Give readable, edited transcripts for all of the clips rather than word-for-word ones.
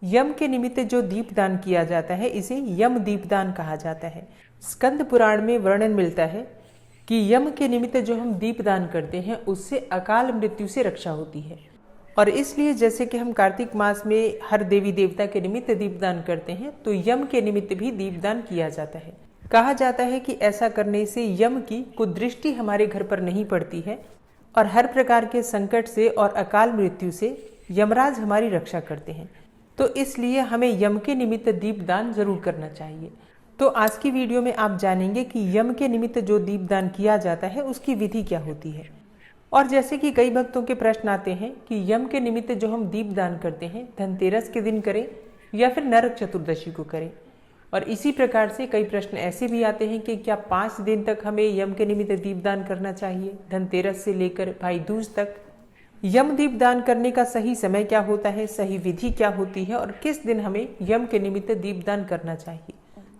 यम के निमित्त जो दीपदान किया जाता है इसे यम दीपदान कहा जाता है। स्कंद पुराण में वर्णन मिलता है कि यम के निमित्त जो हम दीपदान करते हैं उससे अकाल मृत्यु से रक्षा होती है। और इसलिए जैसे कि हम कार्तिक मास में हर देवी देवता के निमित्त दीपदान करते हैं तो यम के निमित्त भी दीपदान किया जाता है। कहा जाता है कि ऐसा करने से यम की कुदृष्टि हमारे घर पर नहीं पड़ती है और हर प्रकार के संकट से और अकाल मृत्यु से यमराज हमारी रक्षा करते हैं। तो इसलिए हमें यम के निमित्त दीपदान जरूर करना चाहिए। तो आज की वीडियो में आप जानेंगे कि यम के निमित्त जो दीपदान किया जाता है उसकी विधि क्या होती है। और जैसे कि कई भक्तों के प्रश्न आते हैं कि यम के निमित्त जो हम दीपदान करते हैं धनतेरस के दिन करें या फिर नरक चतुर्दशी को करें। और इसी प्रकार से कई प्रश्न ऐसे भी आते हैं कि क्या 5 दिन तक हमें यम के निमित्त दीपदान करना चाहिए, धनतेरस से लेकर भाई दूज तक। यम दीपदान करने का सही समय क्या होता है, सही विधि क्या होती है और किस दिन हमें यम के निमित्त दीपदान करना चाहिए,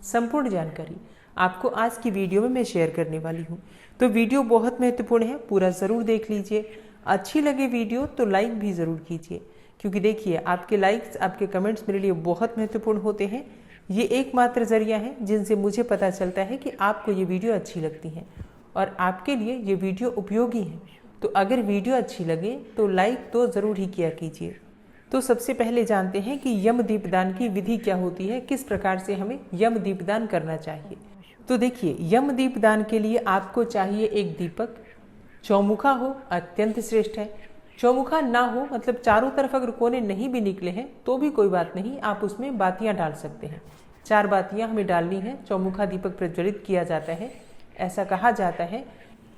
संपूर्ण जानकारी आपको आज की वीडियो में मैं शेयर करने वाली हूँ। तो वीडियो बहुत महत्वपूर्ण है, पूरा ज़रूर देख लीजिए। अच्छी लगे वीडियो तो लाइक भी ज़रूर कीजिए, क्योंकि देखिए आपके लाइक्स, आपके कमेंट्स मेरे लिए बहुत महत्वपूर्ण होते हैं। ये एकमात्र जरिया है जिनसे मुझे पता चलता है कि आपको ये वीडियो अच्छी लगती है और आपके लिए ये वीडियो उपयोगी है। तो अगर वीडियो अच्छी लगे तो लाइक तो ज़रूर ही किया कीजिए। तो सबसे पहले जानते हैं कि यम दीपदान की विधि क्या होती है, किस प्रकार से हमें यम दीपदान करना चाहिए। तो देखिए, यम दीपदान के लिए आपको चाहिए एक दीपक। चौमुखा हो अत्यंत श्रेष्ठ है। चौमुखा ना हो, मतलब चारों तरफ अगर कोने नहीं भी निकले हैं तो भी कोई बात नहीं, आप उसमें बातियां डाल सकते हैं। 4 बातियां हमें डालनी है। चौमुखा दीपक प्रज्वलित किया जाता है। ऐसा कहा जाता है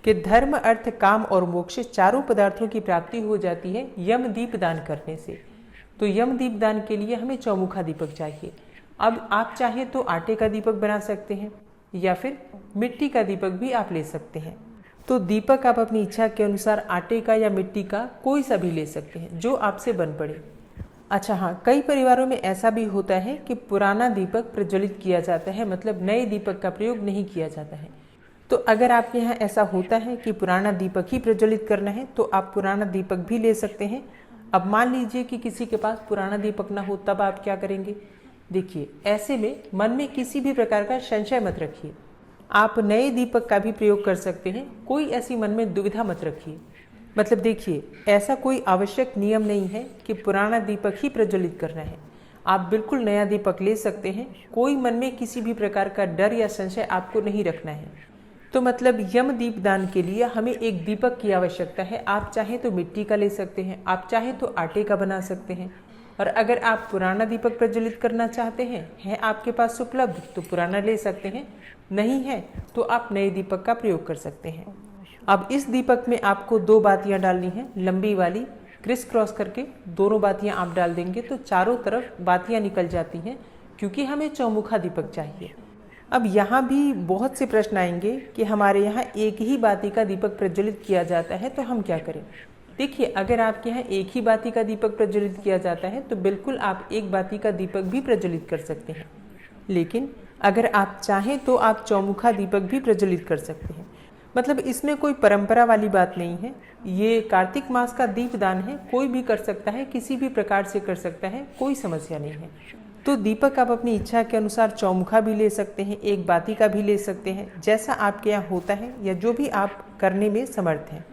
कि धर्म, अर्थ, काम और मोक्ष चारों पदार्थों की प्राप्ति हो जाती है यम दीपदान करने से। तो यम दीपदान के लिए हमें चौमुखा दीपक चाहिए। अब आप चाहें तो आटे का दीपक बना सकते हैं या फिर मिट्टी का दीपक भी आप ले सकते हैं। तो दीपक आप अपनी इच्छा के अनुसार आटे का या मिट्टी का कोई सा भी ले सकते हैं जो आपसे बन पड़े। अच्छा हाँ, कई परिवारों में ऐसा भी होता है कि पुराना दीपक प्रज्वलित किया जाता है, मतलब नए दीपक का प्रयोग नहीं किया जाता है। तो अगर आपके यहाँ ऐसा होता है कि पुराना दीपक ही प्रज्वलित करना है तो आप पुराना दीपक भी ले सकते हैं। अब मान लीजिए कि किसी के पास पुराना दीपक ना हो, तब आप क्या करेंगे। देखिए, ऐसे में मन में किसी भी प्रकार का संशय मत रखिए। आप नए दीपक का भी प्रयोग कर सकते हैं, कोई ऐसी मन में दुविधा मत रखिए। मतलब देखिए, ऐसा कोई आवश्यक नियम नहीं है कि पुराना दीपक ही प्रज्वलित करना है। आप बिल्कुल नया दीपक ले सकते हैं। कोई मन में किसी भी प्रकार का डर या संशय आपको नहीं रखना है। तो मतलब यम दीपदान के लिए हमें एक दीपक की आवश्यकता है। आप चाहें तो मिट्टी का ले सकते हैं, आप चाहें तो आटे का बना सकते हैं। और अगर आप पुराना दीपक प्रज्वलित करना चाहते हैं, है आपके पास उपलब्ध, तो पुराना ले सकते हैं। नहीं है तो आप नए दीपक का प्रयोग कर सकते हैं। अब इस दीपक में आपको 2 बातियां डालनी है, लंबी वाली क्रिस क्रॉस करके दोनों बातियां आप डाल देंगे तो चारों तरफ बातियां निकल जाती हैं, क्योंकि हमें चौमुखा दीपक चाहिए। अब यहाँ भी बहुत से प्रश्न आएंगे कि हमारे यहाँ एक ही बाती का दीपक प्रज्वलित किया जाता है तो हम क्या करें। देखिए, अगर आपके यहाँ एक ही बाती का दीपक प्रज्वलित किया जाता है तो बिल्कुल आप एक बाती का दीपक भी प्रज्वलित कर सकते हैं। लेकिन अगर आप चाहें तो आप चौमुखा दीपक भी प्रज्वलित कर सकते हैं। मतलब इसमें कोई परंपरा वाली बात नहीं है। ये कार्तिक मास का दीपदान है, कोई भी कर सकता है, किसी भी प्रकार से कर सकता है, कोई समस्या नहीं है। तो दीपक आप अपनी इच्छा के अनुसार चौमुखा भी ले सकते हैं, एक बाती का भी ले सकते हैं, जैसा आपके यहाँ होता है या जो भी आप करने में समर्थ हैं।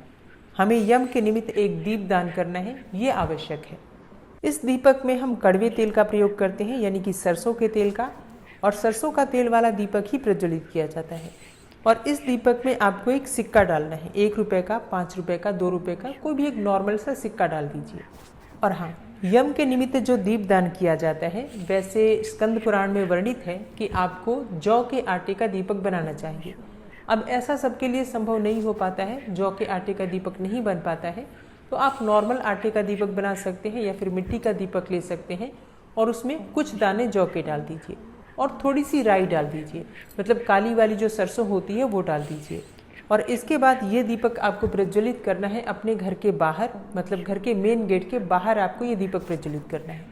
हमें यम के निमित्त एक दीप दान करना है, ये आवश्यक है। इस दीपक में हम कड़वे तेल का प्रयोग करते हैं, यानी कि सरसों के तेल का, और सरसों का तेल वाला दीपक ही प्रज्वलित किया जाता है। और इस दीपक में आपको एक सिक्का डालना है, 1 रुपये का, 5 रुपये का, 2 रुपये का, कोई भी एक नॉर्मल सा सिक्का डाल दीजिए। और हाँ, यम के निमित्त जो दीपदान किया जाता है, वैसे स्कंद पुराण में वर्णित है कि आपको जौ के आटे का दीपक बनाना चाहिए। अब ऐसा सबके लिए संभव नहीं हो पाता है, जौ के आटे का दीपक नहीं बन पाता है, तो आप नॉर्मल आटे का दीपक बना सकते हैं या फिर मिट्टी का दीपक ले सकते हैं और उसमें कुछ दाने जौ के डाल दीजिए और थोड़ी सी राई डाल दीजिए, मतलब काली वाली जो सरसों होती है वो डाल दीजिए। और इसके बाद ये दीपक आपको प्रज्वलित करना है अपने घर के बाहर, मतलब घर के मेन गेट के बाहर आपको ये दीपक प्रज्वलित करना है।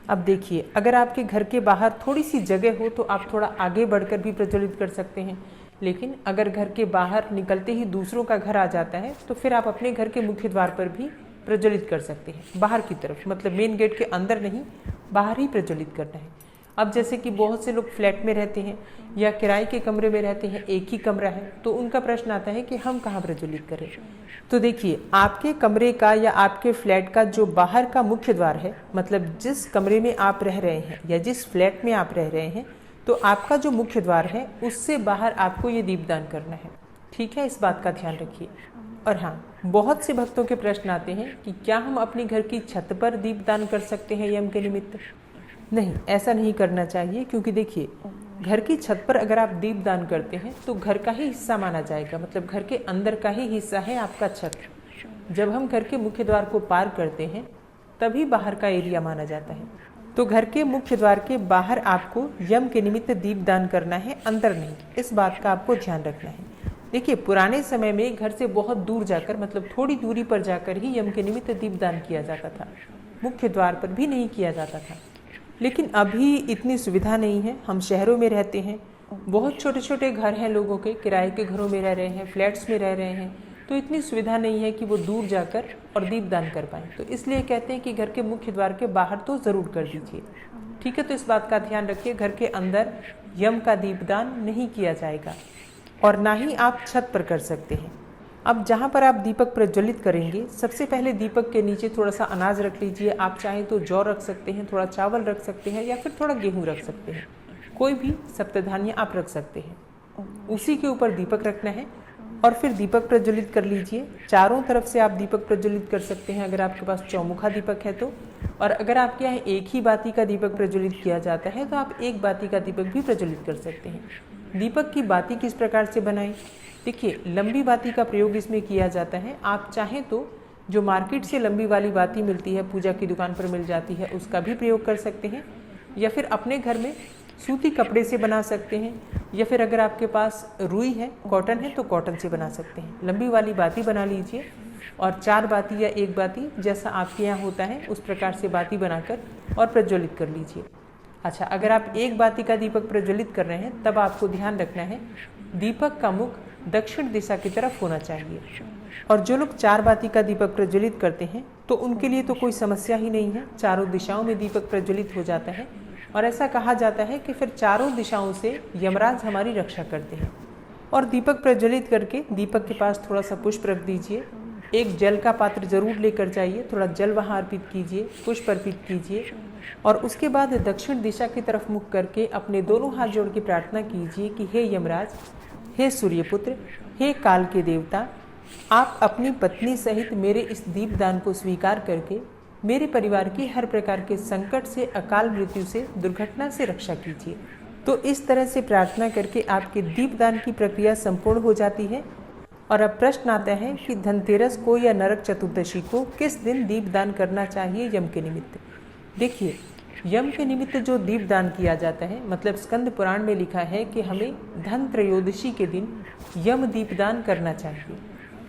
अब देखिए, अगर आपके घर के बाहर थोड़ी सी जगह हो तो आप थोड़ा आगे बढ़कर भी प्रज्वलित कर सकते हैं, लेकिन अगर घर के बाहर निकलते ही दूसरों का घर आ जाता है तो फिर आप अपने घर के मुख्य द्वार पर भी प्रज्वलित कर सकते हैं, बाहर की तरफ, मतलब मेन गेट के अंदर नहीं, बाहर ही प्रज्वलित करना है। अब जैसे कि बहुत से लोग फ्लैट में रहते हैं या किराए के कमरे में रहते हैं, एक ही कमरा है, तो उनका प्रश्न आता है कि हम कहाँ प्रज्वलित करें। तो देखिए, आपके कमरे का या आपके फ्लैट का जो बाहर का मुख्य द्वार है, मतलब जिस कमरे में आप रह रहे हैं या जिस फ्लैट में आप रह रहे हैं, तो आपका जो मुख्य द्वार है उससे बाहर आपको ये दीपदान करना है। ठीक है, इस बात का ध्यान रखिए। और हाँ, बहुत से भक्तों के प्रश्न आते हैं कि क्या हम अपने घर की छत पर दीपदान कर सकते हैं यम के निमित्त? नहीं, ऐसा नहीं करना चाहिए, क्योंकि देखिए, घर की छत पर अगर आप दीपदान करते हैं तो घर का ही हिस्सा माना जाएगा, मतलब घर के अंदर का ही हिस्सा है आपका छत। जब हम घर के मुख्य द्वार को पार करते हैं तभी बाहर का एरिया माना जाता है। तो घर के मुख्य द्वार के बाहर आपको यम के निमित्त दीपदान करना है, अंदर नहीं। इस बात का आपको ध्यान रखना है। देखिए, पुराने समय में घर से बहुत दूर जाकर, मतलब थोड़ी दूरी पर जाकर ही यम के निमित्त दीपदान किया जाता था, मुख्य द्वार पर भी नहीं किया जाता था। लेकिन अभी इतनी सुविधा नहीं है। हम शहरों में रहते हैं, बहुत छोटे छोटे घर हैं लोगों के, किराए के घरों में रह रहे हैं, फ्लैट्स में रह रहे हैं, तो इतनी सुविधा नहीं है कि वो दूर जाकर और दीपदान कर पाएँ। तो इसलिए कहते हैं कि घर के मुख्य द्वार के बाहर तो ज़रूर कर दीजिए। ठीक है, तो इस बात का ध्यान रखिए, घर के अंदर यम का दीपदान नहीं किया जाएगा और ना ही आप छत पर कर सकते हैं। अब जहाँ पर आप दीपक प्रज्वलित करेंगे, सबसे पहले दीपक के नीचे थोड़ा सा अनाज रख लीजिए। आप चाहें तो जौ रख सकते हैं, थोड़ा चावल रख सकते हैं, या फिर थोड़ा गेहूँ रख सकते हैं। कोई भी सप्तधान्य आप रख सकते हैं। उसी के ऊपर दीपक रखना है और फिर दीपक प्रज्वलित कर लीजिए। चारों तरफ से आप दीपक प्रज्वलित कर सकते हैं अगर आपके पास चौमुखा दीपक है तो। और अगर आपके यहाँ एक ही बाती का दीपक प्रज्वलित किया जाता है तो आप एक बाती का दीपक भी प्रज्वलित कर सकते हैं। दीपक की बाती किस प्रकार से बनाएं? देखिए, लंबी बाती का प्रयोग इसमें किया जाता है। आप चाहें तो जो मार्केट से लंबी वाली बाती मिलती है, पूजा की दुकान पर मिल जाती है, उसका भी प्रयोग कर सकते हैं, या फिर अपने घर में सूती कपड़े से बना सकते हैं, या फिर अगर आपके पास रुई है, कॉटन है, तो कॉटन से बना सकते हैं। लंबी वाली बाती बना लीजिए और 4 बाती या 1 बाती, जैसा आपके यहाँ होता है उस प्रकार से बाती बनाकर और प्रज्वलित कर लीजिए। अच्छा, अगर आप 1 बाती का दीपक प्रज्वलित कर रहे हैं तब आपको ध्यान रखना है दीपक का मुख दक्षिण दिशा की तरफ होना चाहिए। और जो लोग 4 बाती का दीपक प्रज्वलित करते हैं तो उनके लिए तो कोई समस्या ही नहीं है, चारों दिशाओं में दीपक प्रज्वलित हो जाता है। और ऐसा कहा जाता है कि फिर चारों दिशाओं से यमराज हमारी रक्षा करते हैं। और दीपक प्रज्वलित करके दीपक के पास थोड़ा सा पुष्प रख दीजिए। एक जल का पात्र जरूर लेकर जाइए, थोड़ा जल वहाँ अर्पित कीजिए, पुष्प अर्पित कीजिए और उसके बाद दक्षिण दिशा की तरफ मुख करके अपने दोनों हाथ जोड़ के प्रार्थना कीजिए कि हे यमराज, हे सूर्यपुत्र, हे काल के देवता, आप अपनी पत्नी सहित मेरे इस दीपदान को स्वीकार करके मेरे परिवार की हर प्रकार के संकट से, अकाल मृत्यु से, दुर्घटना से रक्षा कीजिए। तो इस तरह से प्रार्थना करके आपके दीपदान की प्रक्रिया संपूर्ण हो जाती है। और अब प्रश्न आता है कि धनतेरस को या नरक चतुर्दशी को किस दिन दीपदान करना चाहिए यम के निमित्त? देखिए, यम के निमित्त जो दीपदान किया जाता है, मतलब स्कंद पुराण में लिखा है कि हमें धन त्रयोदशी के दिन यम दीपदान करना चाहिए।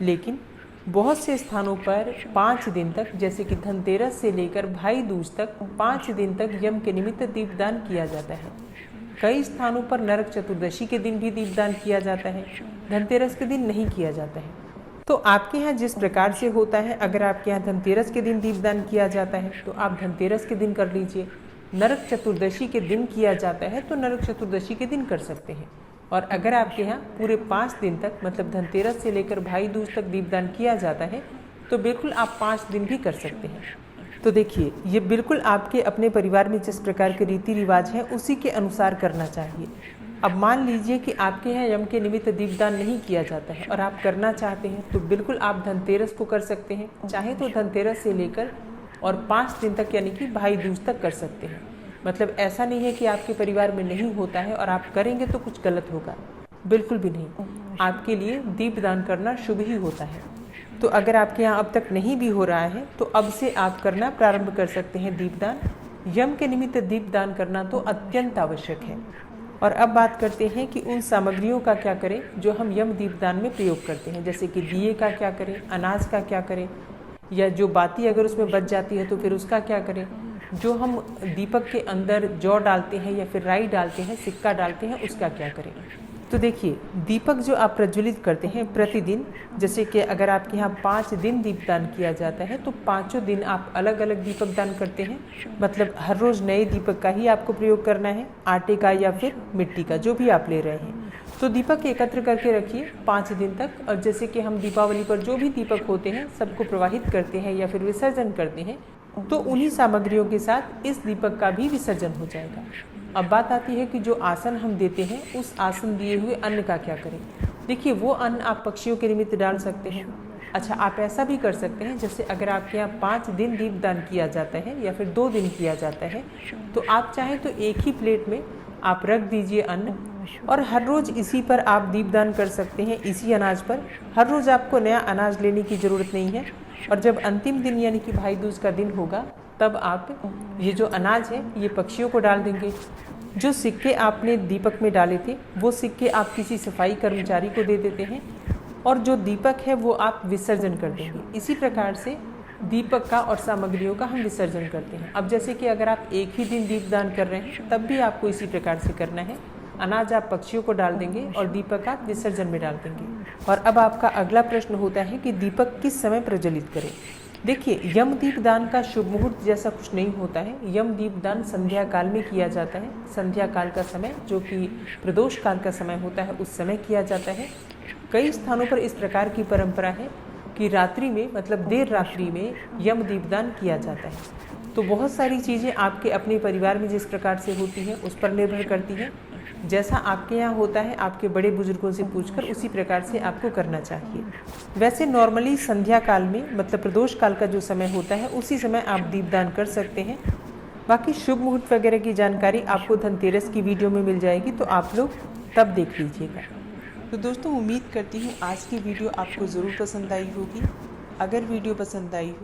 लेकिन बहुत से स्थानों पर 5 दिन तक, जैसे कि धनतेरस से लेकर भाई दूज तक 5 दिन तक यम के निमित्त दीपदान किया जाता है। कई स्थानों पर नरक चतुर्दशी के दिन भी दीपदान किया जाता है, धनतेरस के दिन नहीं किया जाता है। तो आपके यहाँ जिस प्रकार से होता है, अगर आपके यहाँ धनतेरस के दिन दीपदान किया जाता है तो आप धनतेरस के दिन कर लीजिए। नरक चतुर्दशी के दिन किया जाता है तो नरक चतुर्दशी के दिन कर सकते हैं। और अगर आपके यहाँ पूरे 5 दिन तक, मतलब धनतेरस से लेकर भाई दूज तक दीपदान किया जाता है तो बिल्कुल आप 5 दिन भी कर सकते हैं। तो देखिए, ये बिल्कुल आपके अपने परिवार में जिस प्रकार के रीति रिवाज हैं उसी के अनुसार करना चाहिए। अब मान लीजिए कि आपके यहाँ यम के निमित्त दीपदान नहीं किया जाता है और आप करना चाहते हैं तो बिल्कुल आप धनतेरस को कर सकते हैं, चाहे तो धनतेरस से लेकर और 5 दिन तक, यानी कि भाई दूज तक कर सकते हैं। मतलब ऐसा नहीं है कि आपके परिवार में नहीं होता है और आप करेंगे तो कुछ गलत होगा, बिल्कुल भी नहीं। आपके लिए दीपदान करना शुभ ही होता है। तो अगर आपके यहाँ अब तक नहीं भी हो रहा है तो अब से आप करना प्रारंभ कर सकते हैं दीपदान। यम के निमित्त दीपदान करना तो अत्यंत आवश्यक है। और अब बात करते हैं कि उन सामग्रियों का क्या करें जो हम यम दीपदान में प्रयोग करते हैं, जैसे कि दिए का क्या करें, अनाज का क्या करें, या जो बाती अगर उसमें बच जाती है तो फिर उसका क्या करें, जो हम दीपक के अंदर जौ डालते हैं या फिर राई डालते हैं, सिक्का डालते हैं, उसका क्या करें। तो देखिए, दीपक जो आप प्रज्वलित करते हैं प्रतिदिन, जैसे कि अगर आपके यहाँ 5 दिन दीपदान किया जाता है तो पाँचों दिन आप अलग अलग दीपक दान करते हैं। मतलब हर रोज़ नए दीपक का ही आपको प्रयोग करना है, आटे का या फिर मिट्टी का, जो भी आप ले रहे हैं। तो दीपक एकत्र करके रखिए 5 दिन तक। और जैसे कि हम दीपावली पर जो भी दीपक होते हैं सबको प्रवाहित करते हैं या फिर विसर्जन करते हैं, तो उन्हीं सामग्रियों के साथ इस दीपक का भी विसर्जन हो जाएगा। अब बात आती है कि जो आसन हम देते हैं उस आसन दिए हुए अन्न का क्या करें। देखिए, वो अन्न आप पक्षियों के निमित्त डाल सकते हैं। अच्छा, आप ऐसा भी कर सकते हैं, जैसे अगर आपके यहाँ 5 दिन दीपदान किया जाता है या फिर 2 दिन किया जाता है, तो आप चाहें तो एक ही प्लेट में आप रख दीजिए अन्न, और हर रोज़ इसी पर आप दीपदान कर सकते हैं, इसी अनाज पर। हर रोज़ आपको नया अनाज लेने की ज़रूरत नहीं है। और जब अंतिम दिन यानी कि भाई दूज का दिन होगा, तब आप ये जो अनाज है ये पक्षियों को डाल देंगे। जो सिक्के आपने दीपक में डाले थे वो सिक्के आप किसी सफाई कर्मचारी को दे देते हैं, और जो दीपक है वो आप विसर्जन कर देंगे। इसी प्रकार से दीपक का और सामग्रियों का हम विसर्जन करते हैं। अब जैसे कि अगर आप एक ही दिन दीपदान कर रहे हैं तब भी आपको इसी प्रकार से करना है। अनाज आप पक्षियों को डाल देंगे और दीपक आप विसर्जन में डाल देंगे। और अब आपका अगला प्रश्न होता है कि दीपक किस समय प्रज्वलित करें। देखिए, यम दीपदान का शुभ मुहूर्त जैसा कुछ नहीं होता है। यम दीपदान संध्या काल में किया जाता है। संध्या काल का समय जो कि प्रदोष काल का समय होता है उस समय किया जाता है। कई स्थानों पर इस प्रकार की परंपरा है कि रात्रि में, मतलब देर रात्रि में यम दीपदान किया जाता है। तो बहुत सारी चीज़ें आपके अपने परिवार में जिस प्रकार से होती हैं उस पर निर्भर करती हैं। जैसा आपके यहाँ होता है आपके बड़े बुजुर्गों से पूछकर उसी प्रकार से आपको करना चाहिए। वैसे नॉर्मली संध्या काल में, मतलब प्रदोष काल का जो समय होता है उसी समय आप दीपदान कर सकते हैं। बाकी शुभ मुहूर्त वगैरह की जानकारी आपको धनतेरस की वीडियो में मिल जाएगी, तो आप लोग तब देख लीजिएगा। तो दोस्तों, उम्मीद करती हूँ आज की वीडियो आपको ज़रूर पसंद आई होगी। अगर वीडियो पसंद आई हो